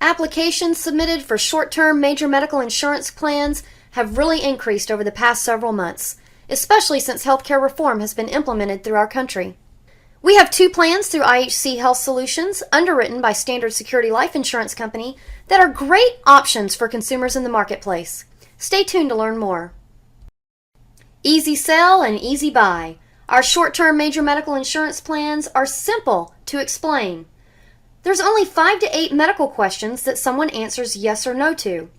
Applications submitted for short-term major medical insurance plans have really increased over the past several months, especially since healthcare reform has been implemented through our country. We have 2 plans through IHC Health Solutions, underwritten by Standard Security Life Insurance Company, that are great options for consumers in the marketplace. Stay tuned to learn more. Easy sell and easy buy. Our short-term major medical insurance plans are simple to explain. There's only 5 to 8 medical questions that someone answers yes or no to.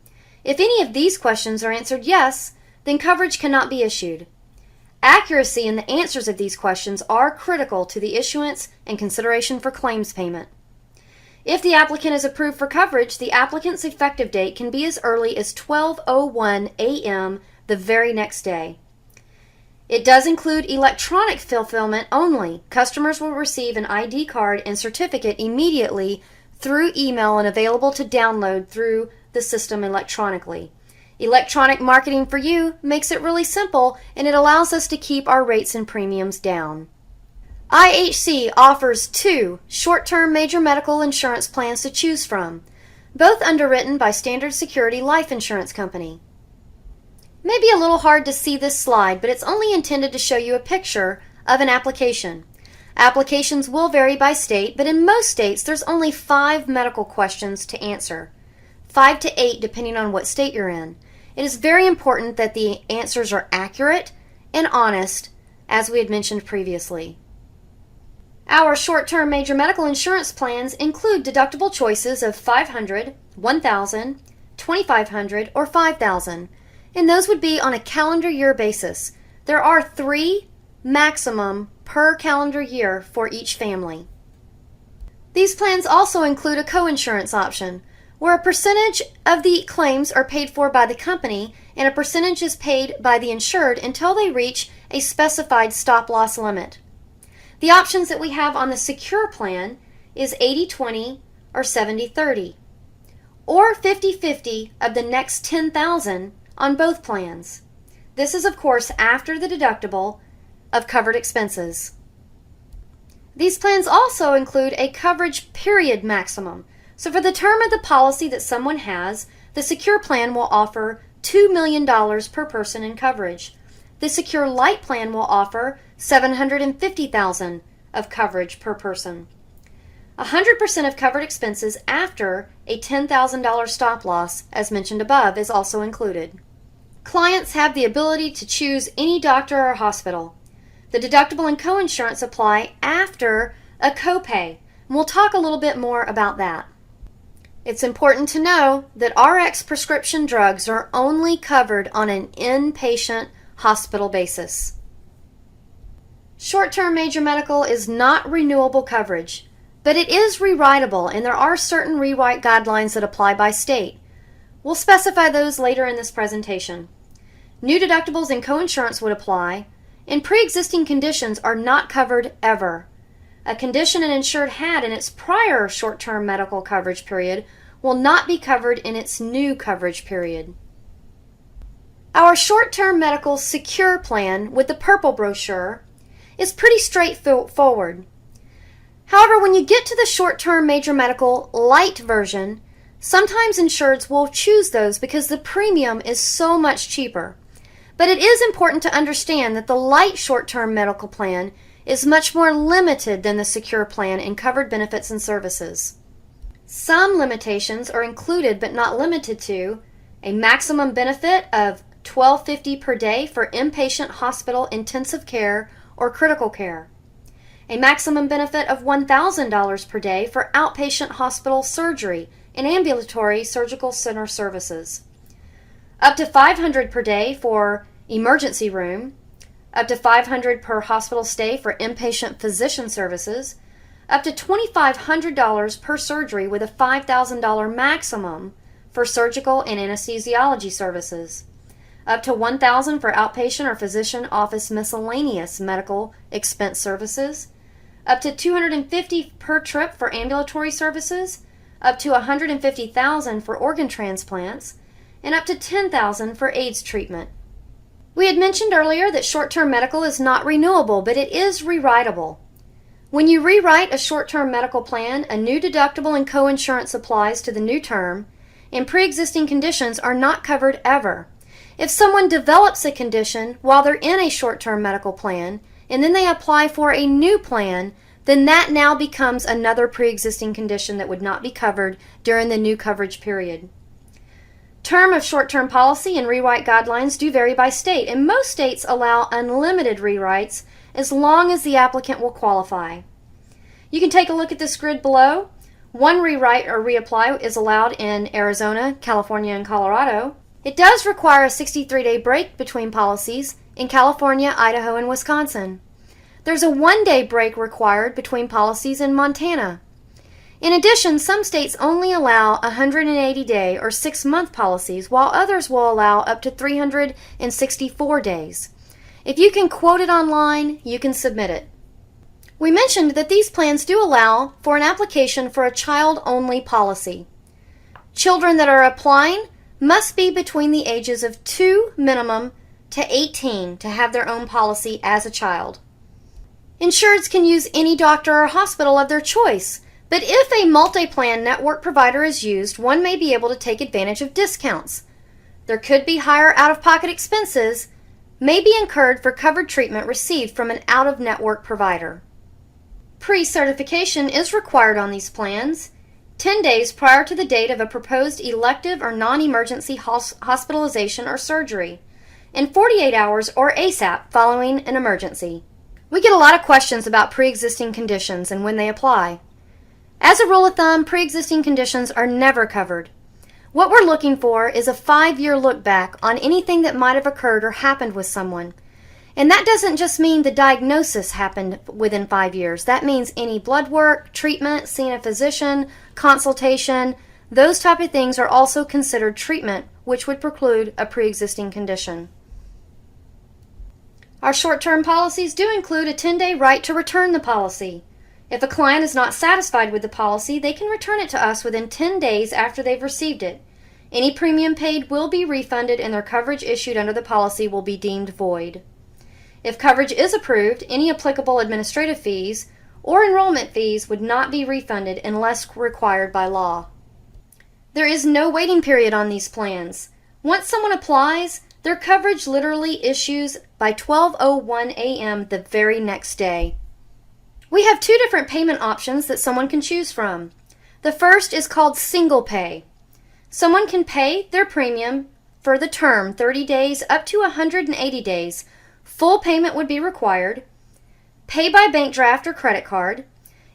If any of these questions are answered yes, then coverage cannot be issued. Accuracy in the answers of these questions are critical to the issuance and consideration for claims payment. If the applicant is approved for coverage, the applicant's effective date can be as early as 12:01 a.m. the very next day. It does include electronic fulfillment only. Customers will receive an ID card and certificate immediately through email and available to download through the system electronically. Electronic marketing for you makes it really simple, and it allows us to keep our rates and premiums down. IHC offers 2 short-term major medical insurance plans to choose from, both underwritten by Standard Security Life Insurance Company. Maybe a little hard to see this slide, but it's only intended to show you a picture of an application. Applications will vary by state, but in most states there's only 5 medical questions to answer. 5 to 8 depending on what state you're in. It is very important that the answers are accurate and honest, as we had mentioned previously. Our short-term major medical insurance plans include deductible choices of $500, $1,000, $2,500, or $5,000. And those would be on a calendar year basis. There are 3 maximum per calendar year for each family. These plans also include a co-insurance option, where a percentage of the claims are paid for by the company and a percentage is paid by the insured until they reach a specified stop-loss limit. The options that we have on the Secure plan is 80-20 or 70-30, or 50-50 of the next $10,000 on both plans. This is, of course, after the deductible of covered expenses. These plans also include a coverage period maximum. So for the term of the policy that someone has, the Secure plan will offer $2 million per person in coverage. The Secure Lite plan will offer $750,000 of coverage per person. 100% of covered expenses after a $10,000 stop loss, as mentioned above, is also included. Clients have the ability to choose any doctor or hospital. The deductible and coinsurance apply after a copay, and we'll talk a little bit more about that. It's important to know that RX prescription drugs are only covered on an inpatient hospital basis. Short-term major medical is not renewable coverage, but it is rewritable, and there are certain rewrite guidelines that apply by state. We'll specify those later in this presentation. New deductibles and coinsurance would apply, and pre-existing conditions are not covered ever. A condition an insured had in its prior short-term medical coverage period will not be covered in its new coverage period. Our short-term medical Secure plan with the purple brochure is pretty straightforward. However, when you get to the short-term major medical light version, sometimes insureds will choose those because the premium is so much cheaper. But it is important to understand that the light short-term medical plan is much more limited than the Secure plan in covered benefits and services. Some limitations are included but not limited to a maximum benefit of $1,250 per day for inpatient hospital intensive care or critical care, a maximum benefit of $1,000 per day for outpatient hospital surgery and ambulatory surgical center services, up to $500 per day for emergency room, up to $500 per hospital stay for inpatient physician services, up to $2,500 per surgery with a $5,000 maximum for surgical and anesthesiology services, up to $1,000 for outpatient or physician office miscellaneous medical expense services, up to $250 per trip for ambulatory services, up to $150,000 for organ transplants, and up to $10,000 for AIDS treatment. We had mentioned earlier that short-term medical is not renewable, but it is rewritable. When you rewrite a short-term medical plan, a new deductible and coinsurance applies to the new term, and pre-existing conditions are not covered ever. If someone develops a condition while they're in a short-term medical plan, and then they apply for a new plan, then that now becomes another pre-existing condition that would not be covered during the new coverage period. Term of short-term policy and rewrite guidelines do vary by state, and most states allow unlimited rewrites as long as the applicant will qualify. You can take a look at this grid below. One rewrite or reapply is allowed in Arizona, California, and Colorado. It does require a 63-day break between policies in California, Idaho, and Wisconsin. There's a 1-day break required between policies in Montana. In addition, some states only allow 180-day or 6-month policies, while others will allow up to 364 days. If you can quote it online, you can submit it. We mentioned that these plans do allow for an application for a child-only policy. Children that are applying must be between the ages of 2 minimum to 18 to have their own policy as a child. Insureds can use any doctor or hospital of their choice, but if a multi-plan network provider is used, one may be able to take advantage of discounts. There could be higher out-of-pocket expenses may be incurred for covered treatment received from an out-of-network provider. Pre-certification is required on these plans 10 days prior to the date of a proposed elective or non-emergency hospitalization or surgery, and 48 hours or ASAP following an emergency. We get a lot of questions about pre-existing conditions and when they apply. As a rule of thumb, pre-existing conditions are never covered. What we're looking for is a 5-year look back on anything that might have occurred or happened with someone. And that doesn't just mean the diagnosis happened within 5 years. That means any blood work, treatment, seeing a physician, consultation, those type of things are also considered treatment, which would preclude a pre-existing condition. Our short-term policies do include a 10-day right to return the policy. If a client is not satisfied with the policy, they can return it to us within 10 days after they've received it. Any premium paid will be refunded and their coverage issued under the policy will be deemed void. If coverage is approved, any applicable administrative fees or enrollment fees would not be refunded unless required by law. There is no waiting period on these plans. Once someone applies, their coverage literally issues by 12:01 a.m. the very next day. We have 2 different payment options that someone can choose from. The first is called single pay. Someone can pay their premium for the term 30 days up to 180 days. Full payment would be required. Pay by bank draft or credit card.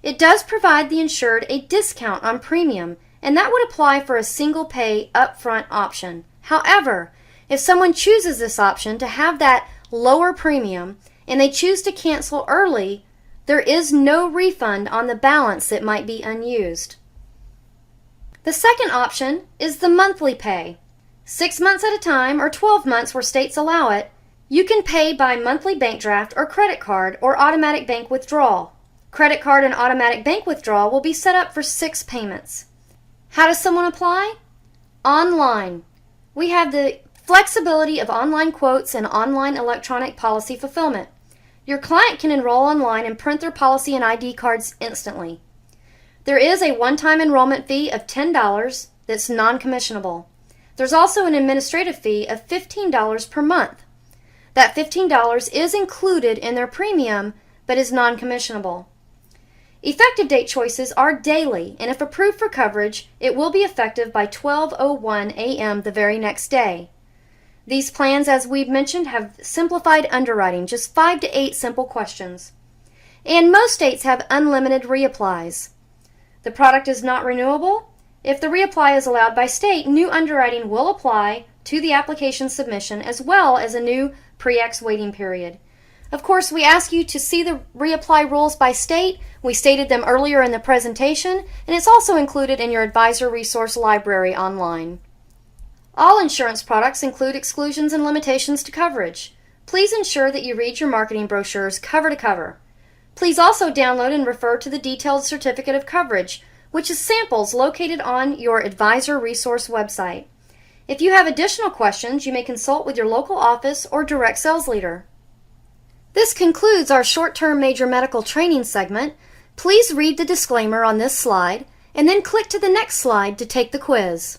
It does provide the insured a discount on premium, and that would apply for a single pay upfront option. However, if someone chooses this option to have that lower premium and they choose to cancel early, there is no refund on the balance that might be unused. The second option is the monthly pay. 6 months at a time or 12 months where states allow it, you can pay by monthly bank draft or credit card or automatic bank withdrawal. Credit card and automatic bank withdrawal will be set up for 6 payments. How does someone apply? Online. We have the flexibility of online quotes and online electronic policy fulfillment. Your client can enroll online and print their policy and ID cards instantly. There is a one-time enrollment fee of $10 that's non-commissionable. There's also an administrative fee of $15 per month. That $15 is included in their premium but is non-commissionable. Effective date choices are daily, and if approved for coverage, it will be effective by 12:01 a.m. the very next day. These plans, as we've mentioned, have simplified underwriting, just 5 to 8 simple questions. And most states have unlimited reapplies. The product is not renewable. If the reapply is allowed by state, new underwriting will apply to the application submission as well as a new pre-X waiting period. Of course, we ask you to see the reapply rules by state. We stated them earlier in the presentation, and it's also included in your advisor resource library online. All insurance products include exclusions and limitations to coverage. Please ensure that you read your marketing brochures cover to cover. Please also download and refer to the detailed certificate of coverage, which is samples located on your advisor resource website. If you have additional questions, you may consult with your local office or direct sales leader. This concludes our short-term major medical training segment. Please read the disclaimer on this slide and then click to the next slide to take the quiz.